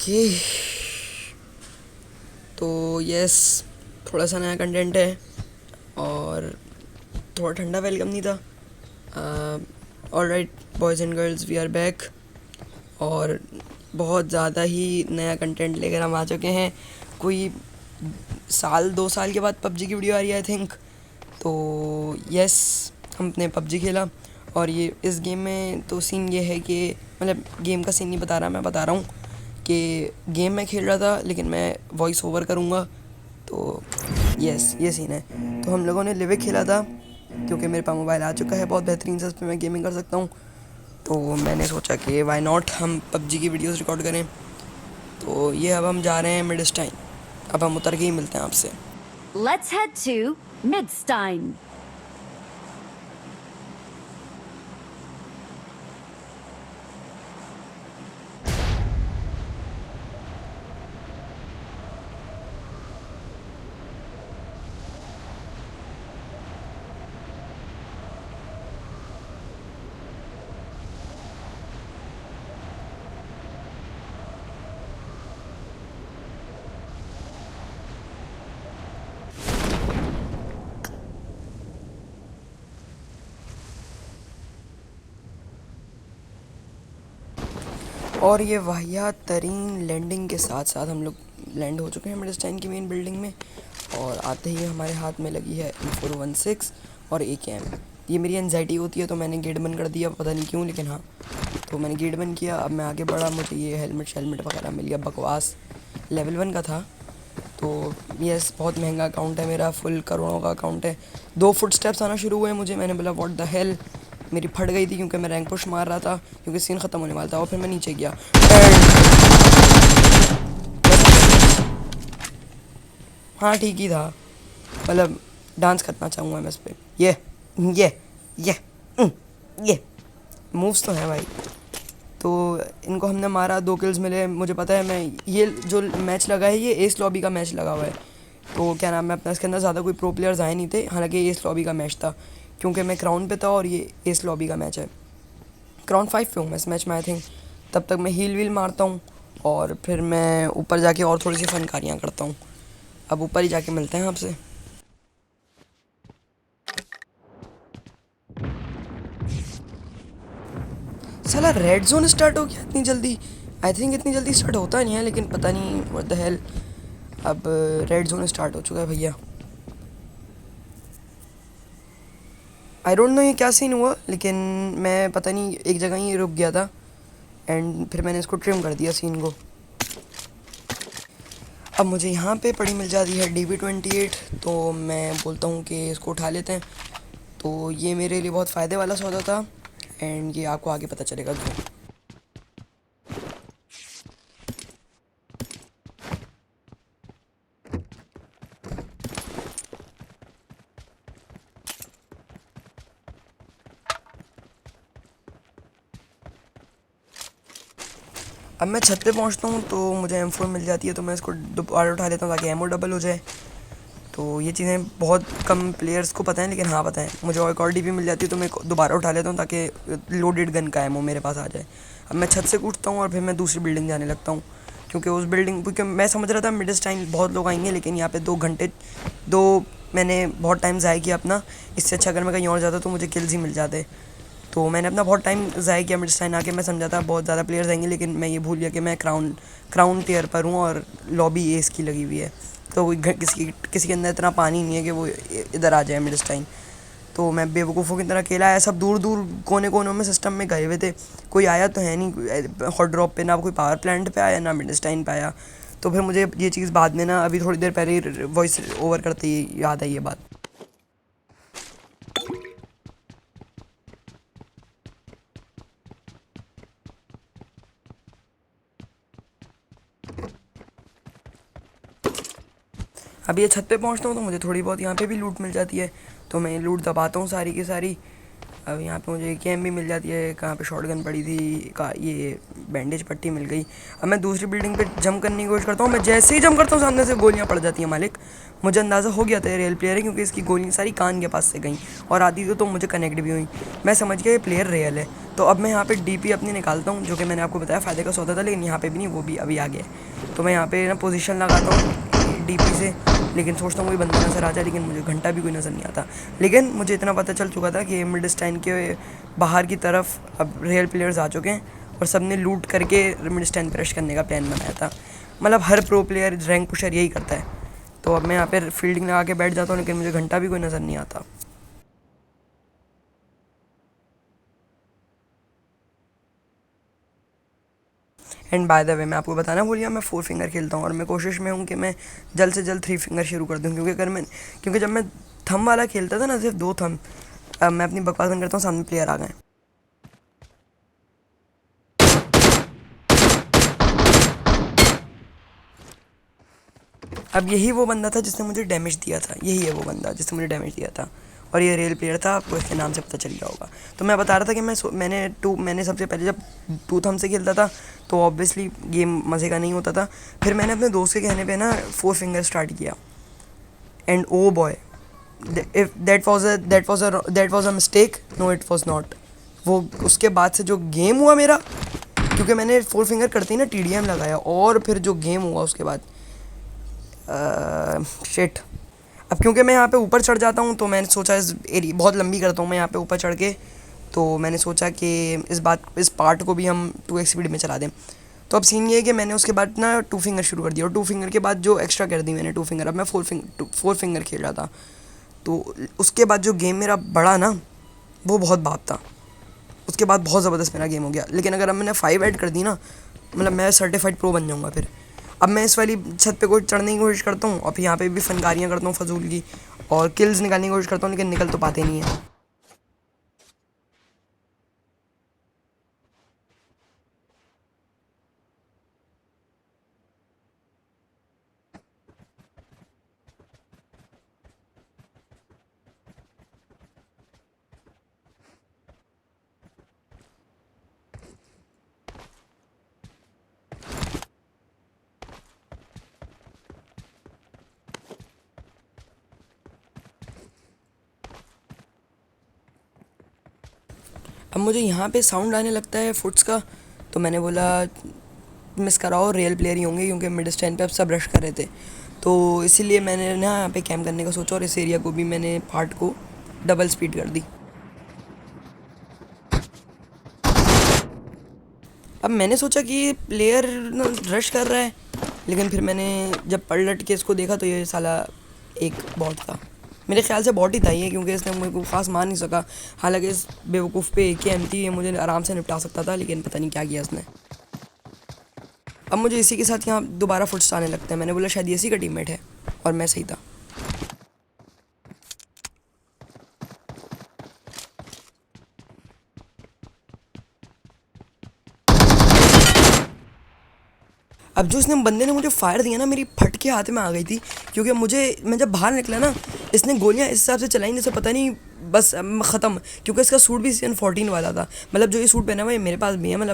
Okay. तो yes, थोड़ा सा नया कंटेंट है और थोड़ा ठंडा वेलकम नहीं था। Alright boys and girls, we are back और बहुत ज़्यादा ही नया कंटेंट लेकर हम आ चुके हैं। कोई साल 2 साल के बाद पबजी की वीडियो आ रही है आई थिंक। तो यस, हमने पबजी खेला और ये इस गेम में तो सीन ये है कि मतलब गेम का सीन नहीं बता रहा, मैं बता रहा हूँ कि गेम मैं खेल रहा था लेकिन मैं वॉइस ओवर करूँगा। तो यस, ये सीन है। तो हम लोगों ने लिविक खेला था क्योंकि मेरे पास मोबाइल आ चुका है बहुत बेहतरीन से, उस पर मैं गेमिंग कर सकता हूँ। तो मैंने सोचा कि वाई नॉट हम पबजी की वीडियोस रिकॉर्ड करें। तो ये अब हम जा रहे हैं मिडस्टाइन। अब हम उतर के ही मिलते हैं आपसे। Let's head to Midstein. और ये वाहियात तरीन लैंडिंग के साथ साथ हम लोग लैंड हो चुके हैं मिडस्टाइन की मेन बिल्डिंग में। और आते ही हमारे हाथ में लगी है M416 और AKM। ये मेरी एनजाइटी होती है तो मैंने गेट बंद कर दिया, पता नहीं क्यों, लेकिन हाँ, तो मैंने गेट बंद किया। अब मैं आगे बढ़ा, मुझे ये हेलमेट वगैरह मिल गया, बकवास लेवल 1 का था। तो यस, बहुत महंगा अकाउंट है मेरा, फुल करोड़ों का अकाउंट है। 2 फुट स्टेप्स आना शुरू हुए मुझे, मैंने बोला व्हाट द हेल। मेरी फट गई थी क्योंकि मैं रैंक पुश मार रहा था, क्योंकि सीन ख़त्म होने वाला था। और फिर मैं नीचे गया हाँ ठीक ही था, मतलब डांस करना चाहूँगा मैं इस पर। ये ये उम, ये मूव्स तो हैं भाई। तो इनको हमने मारा, 2 किल्स मिले। मुझे पता है, मैं ये जो मैच लगा है ये एस लॉबी का मैच लगा हुआ है। तो क्या नाम है अपना, इसके अंदर ज़्यादा कोई प्रो प्लेयर्स आए नहीं थे, हालांकि ये एस लॉबी का मैच था क्योंकि मैं क्राउन पे था और ये एस लॉबी का मैच है। क्राउन 5 पे हूँ मैं इस मैच में आई थिंक। तब तक मैं हील वील मारता हूँ और फिर मैं ऊपर जाके और थोड़ी सी फनकारियाँ करता हूँ। अब ऊपर ही जाके मिलते हैं आपसे। साला रेड जोन स्टार्ट हो गया इतनी जल्दी। आई थिंक इतनी जल्दी स्टार्ट होता नहीं है, लेकिन पता नहीं व्हाट द हेल। अब रेड जोन स्टार्ट हो चुका है भैया। आई डोंट नो ये क्या सीन हुआ, लेकिन मैं पता नहीं एक जगह ही रुक गया था एंड फिर मैंने इसको ट्रिम कर दिया सीन को। अब मुझे यहाँ पे पड़ी मिल जाती है DB28। तो मैं बोलता हूँ कि इसको उठा लेते हैं। तो ये मेरे लिए बहुत फ़ायदे वाला सौदा था एंड ये आपको आगे पता चलेगा क्यों। अब मैं छत पे पहुँचता हूँ तो मुझे M4 मिल जाती है, तो मैं इसको दोबारा उठा लेता हूँ ताकि एमओ डबल हो जाए। तो ये चीज़ें बहुत कम प्लेयर्स को पता है, लेकिन हाँ पता है मुझे। और एक और DB मिल जाती है तो मैं दोबारा उठा लेता हूँ ताकि लोडेड गन का एमओ मेरे पास आ जाए। अब मैं छत से कूदता हूँ और फिर मैं दूसरी बिल्डिंग जाने लगता हूँ, क्योंकि उस बिल्डिंग, क्योंकि मैं समझ रहा था मिडस्टाइन बहुत लोग आएंगे, लेकिन यहाँ पे 2 घंटे मैंने बहुत टाइम ज़ाया किया अपना। इससे अच्छा अगर मैं कहीं और जाता तो मुझे किल्स ही मिल जाते। तो मैंने अपना बहुत टाइम ज़ाया किया मिडस्टाइन आके। मैं समझा था बहुत ज़्यादा प्लेयर्स आएंगे, लेकिन मैं ये भूल गया कि मैं क्राउन टियर पर हूँ और लॉबी एस की लगी हुई है। तो किसी के अंदर इतना पानी नहीं है कि वो इधर आ जाए मिडस्टाइन। तो मैं बेवकूफ़ों की तरह अकेला आया। सब दूर दूर कोने कोनों में सिस्टम में गए हुए थे, कोई आया तो है नहीं हॉट ड्रॉप पे, ना कोई पावर प्लांट पे आया ना मिडस्टाइन पे आया। तो फिर मुझे ये चीज़ बाद में ना, अभी थोड़ी देर पहले ही वॉइस ओवर करते ही याद आई ये बात। अब ये छत पे पहुंचता हूँ तो मुझे थोड़ी बहुत यहाँ पे भी लूट मिल जाती है, तो मैं लूट दबाता हूँ सारी की सारी। अब यहाँ पे मुझे केएम भी मिल जाती है, कहाँ पे शॉटगन पड़ी थी का ये बैंडेज पट्टी मिल गई। अब मैं दूसरी बिल्डिंग पे जंप करने की कोशिश करता हूँ, मैं जैसे ही जंप करता हूँ सामने से गोलियाँ पड़ जाती हैं मालिक। मुझे अंदाज़ा हो गया था ये रियल प्लेयर है, क्योंकि इसकी गोलियाँ सारी कान के पास से गई और आधी तो मुझे कनेक्ट भी हुई। मैं समझ गया ये प्लेयर रियल है। तो अब मैं यहाँ पे डीपी अपनी निकालता हूँ, जो कि मैंने आपको बताया फ़ायदे का सौदा था, लेकिन यहाँ पे भी नहीं, वो भी अभी आ गया है। तो मैं यहाँ पे ना पोजीशन लगाता हूँ डीपी से, लेकिन सोचता हूँ कोई बंदा नज़र आ जाए, लेकिन मुझे घंटा भी कोई नज़र नहीं आता। लेकिन मुझे इतना पता चल चुका था कि मिडस्टाइन के बाहर की तरफ अब रियल प्लेयर्स आ चुके हैं और सब ने लूट करके मिडस्टाइन पे रश करने का प्लान बनाया था। मतलब हर प्रो प्लेयर रैंक पुशर यही करता है। तो अब मैं यहाँ पर फील्डिंग लगा के बैठ जाता हूँ, लेकिन मुझे घंटा भी कोई नज़र नहीं आता। एंड बाय द वे मैं आपको बताना भूल गया, मैं 4 फिंगर खेलता हूँ और मैं कोशिश में हूँ कि मैं जल्द से जल्द 3 फिंगर शुरू कर दूँ, क्योंकि जब मैं थम वाला खेलता था ना, सिर्फ 2 थम, अब मैं अपनी बकवास बंद करता हूँ, सामने प्लेयर आ गए। अब यही वो बंदा था जिसने मुझे डैमेज दिया था, यही है वो बंदा जिसने मुझे डैमेज दिया था, और ये रियल प्लेयर था, आपको इसके नाम से पता चल गया होगा। तो मैं बता रहा था कि मैंने सबसे पहले जब 2 थम से खेलता था तो ऑब्वियसली गेम मज़े का नहीं होता था। फिर मैंने अपने दोस्त के कहने पे ना 4 फिंगर स्टार्ट किया, and oh boy, if that was a mistake, no it was not. वो उसके बाद से जो गेम हुआ मेरा, क्योंकि मैंने 4 फिंगर करते ही ना टीडीएम लगाया, और फिर जो गेम हुआ उसके बाद शिट। अब क्योंकि मैं यहाँ पे ऊपर चढ़ जाता हूँ, तो मैंने सोचा इस एरिया बहुत लंबी करता हूँ मैं यहाँ पे ऊपर चढ़ के, तो मैंने सोचा कि इस पार्ट को भी हम 2x स्पीड में चला दें। तो अब सीन ये है कि मैंने उसके बाद ना 2 फिंगर शुरू कर दिया, और 2 फिंगर के बाद जो एक्स्ट्रा कर दी मैंने 2 फिंगर, अब मैं 4 फिंगर खेल रहा था। तो उसके बाद जो गेम मेरा बढ़ा ना, वो बहुत बाप था। उसके बाद बहुत ज़बरदस्त मेरा गेम हो गया। लेकिन अगर अब मैंने 5 ऐड कर दी ना, मतलब मैं सर्टिफाइड प्रो बन जाऊँगा फिर। अब मैं इस वाली छत पे कोई चढ़ने की कोशिश करता हूँ, और फिर यहाँ पे भी फनकारियाँ करता हूँ फजूल की, और किल्स निकालने की कोशिश करता हूँ, लेकिन निकल तो पाते नहीं है। अब मुझे यहाँ पे साउंड आने लगता है फुट्स का, तो मैंने बोला मिस कराओ, रियल प्लेयर ही होंगे, क्योंकि मिड स्टैंड पे अब सब रश कर रहे थे। तो इसीलिए मैंने ना यहाँ पे कैम्प करने का सोचा, और इस एरिया को भी मैंने पार्ट को डबल स्पीड कर दी। अब मैंने सोचा कि प्लेयर रश कर रहा है, लेकिन फिर मैंने जब पलट के इसको देखा तो ये साला एक बॉट था। मेरे ख्याल से बॉट ही था ये, क्योंकि इसने मुझे को खास मार नहीं सका। हालांकि इस बेवकूफ़ पे एक ही एम थी, ये मुझे आराम से निपटा सकता था, लेकिन पता नहीं क्या किया इसने। अब मुझे इसी के साथ यहाँ दोबारा फुट्स आने लगते हैं। मैंने बोला शायद ये इसी का टीममेट है, और मैं सही था। अब जो इसने बंदे ने मुझे फायर दिया ना, मेरी फट के हाथ में आ गई थी, क्योंकि मैं जब बाहर निकला ना, इसने गोलियां इस हिसाब से चलाई जैसे पता नहीं बस ख़त्म। क्योंकि इसका सूट भी CN14 वाला था, मतलब जो ये सूट पहना हुआ है मेरे पास भी है। मैं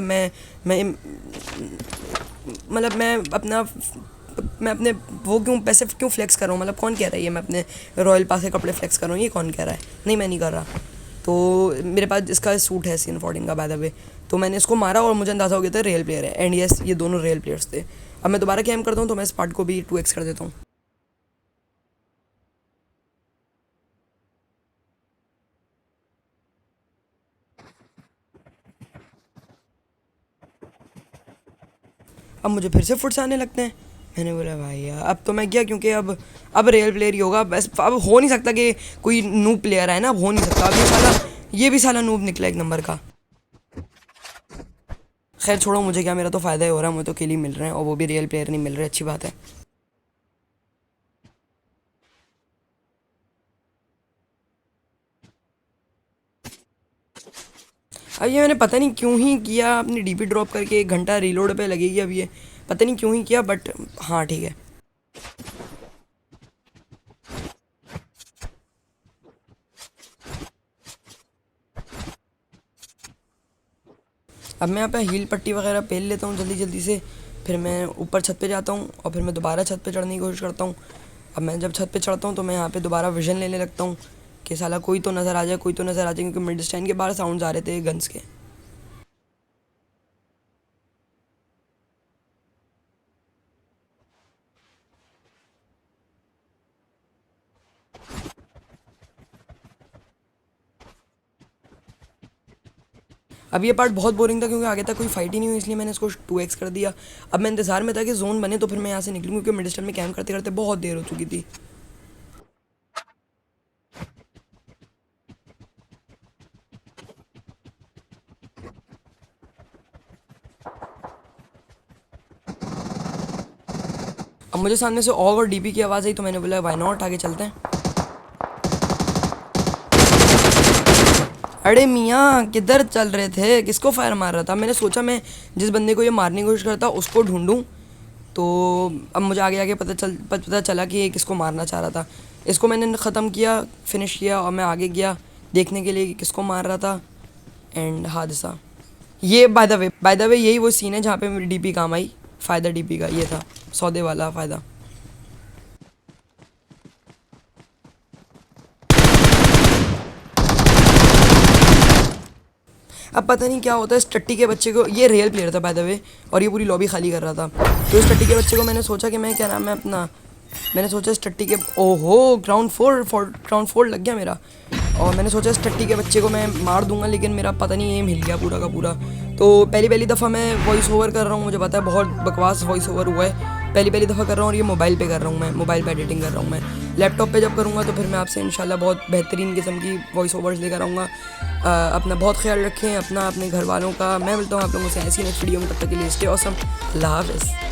अपने वो पैसे क्यों फ्लेक्स कर रहा हूँ, मतलब कौन कह रहा है ये मैं अपने रॉयल पास के कपड़े फ्लेक्स कर रहा हूँ, ये कौन कह रहा है? नहीं, मैं नहीं कर रहा। तो मेरे पास इसका सूट है CN14 का, बाय द वे। तो मैंने इसको मारा और मुझे अंदाज़ा हो गया था रियल प्लेयर है, एंड यस ये दोनों रियल प्लेयर्स थे। अब मैं दोबारा कैम करता हूँ, तो मैं इस पार्ट को भी 2x कर देता हूँ। अब मुझे फिर से फुट्स आने लगते हैं। मैंने बोला भाई यार अब तो मैं गया, क्योंकि अब रियल प्लेयर ही होगा बस। अब हो नहीं सकता कि कोई नूब प्लेयर आए ना, अब हो नहीं सकता। अब ये भी साला नूब निकला एक नंबर का। खैर छोड़ो, मुझे क्या, मेरा तो फ़ायदा ही हो रहा है, मुझे तो किल ही मिल रहे हैं, और वो भी रियल प्लेयर नहीं मिल रहे, अच्छी बात है। अब ये मैंने पता नहीं क्यों ही किया, अपनी डीपी ड्रॉप करके 1 घंटा रीलोड पे लगेगी अब ये, पता नहीं क्यों ही किया, बट हाँ ठीक है। अब मैं यहाँ पे हील पट्टी वगैरह पहन लेता हूँ जल्दी जल्दी से, फिर मैं ऊपर छत पे जाता हूँ और फिर मैं दोबारा छत पे चढ़ने की कोशिश करता हूँ। अब मैं जब छत पे चढ़ता हूँ तो मैं यहाँ पे दोबारा विजन लेने लगता हूँ कि साला कोई तो नज़र आ जाए, कोई तो नज़र आ जाए, क्योंकि मिड स्टैंड के बाहर साउंड्स आ रहे थे गन्स के। अब ये पार्ट बहुत बोरिंग था क्योंकि आगे तक कोई फाइट ही नहीं हुई, इसलिए मैंने इसको 2x कर दिया। अब मैं इंतज़ार में था कि जोन बने तो फिर मैं यहाँ से निकलूँ, क्योंकि मिड स्टैंड में कैम्प करते करते बहुत देर हो चुकी थी। अब मुझे सामने से ऑग और डीपी की आवाज़ आई तो मैंने बोला व्हाई नॉट, आगे चलते हैं। अरे मियाँ किधर चल रहे थे, किसको फायर मार रहा था? मैंने सोचा मैं जिस बंदे को ये मारने की कोशिश करता उसको ढूंढूं, तो अब मुझे आगे आगे पता चला कि ये किसको मारना चाह रहा था। इसको मैंने ख़त्म किया, फिनिश किया, और मैं आगे गया देखने के लिए कि किसको मार रहा था। एंड हादसा ये बाय द वे यही वो सीन है जहाँ पे मेरी डीपी काम आई। फ़ायदा डीपी का ये था, सौदे वाला फ़ायदा। अब पता नहीं क्या होता है इस टट्टी के बच्चे को, ये रियल प्लेयर था बाय द वे, और ये पूरी लॉबी खाली कर रहा था। तो इस टट्टी के बच्चे को मैंने सोचा कि मैं, क्या नाम है अपना, मैंने सोचा इस टट्टी के, ओहो ग्राउंड फोर लग गया मेरा। और मैंने सोचा इस टट्टी के बच्चे को मैं मार दूंगा, लेकिन मेरा पता नहीं एम हिल गया पूरा का पूरा। तो पहली दफ़ा मैं वॉइस ओवर कर रहा हूँ, मुझे पता है बहुत बकवास वॉइस ओवर हुआ है, पहली दफ़ा कर रहा हूँ, और ये मोबाइल पे कर रहा हूँ, मैं मोबाइल पे एडिटिंग कर रहा हूँ। मैं लैपटॉप पे जब करूँगा तो फिर मैं आपसे इंशाल्लाह बहुत बेहतरीन किस्म की वॉइस ओवर्स लेकर आऊँगा। अपना बहुत ख्याल रखें, अपना, अपने घर वालों का। मैं मिलता हूँ आप लोगों से ऐसी नेक्स्ट वीडियो में, तब तक के लिए स्टे ऑसम, अल्लाह हाफ़िज़।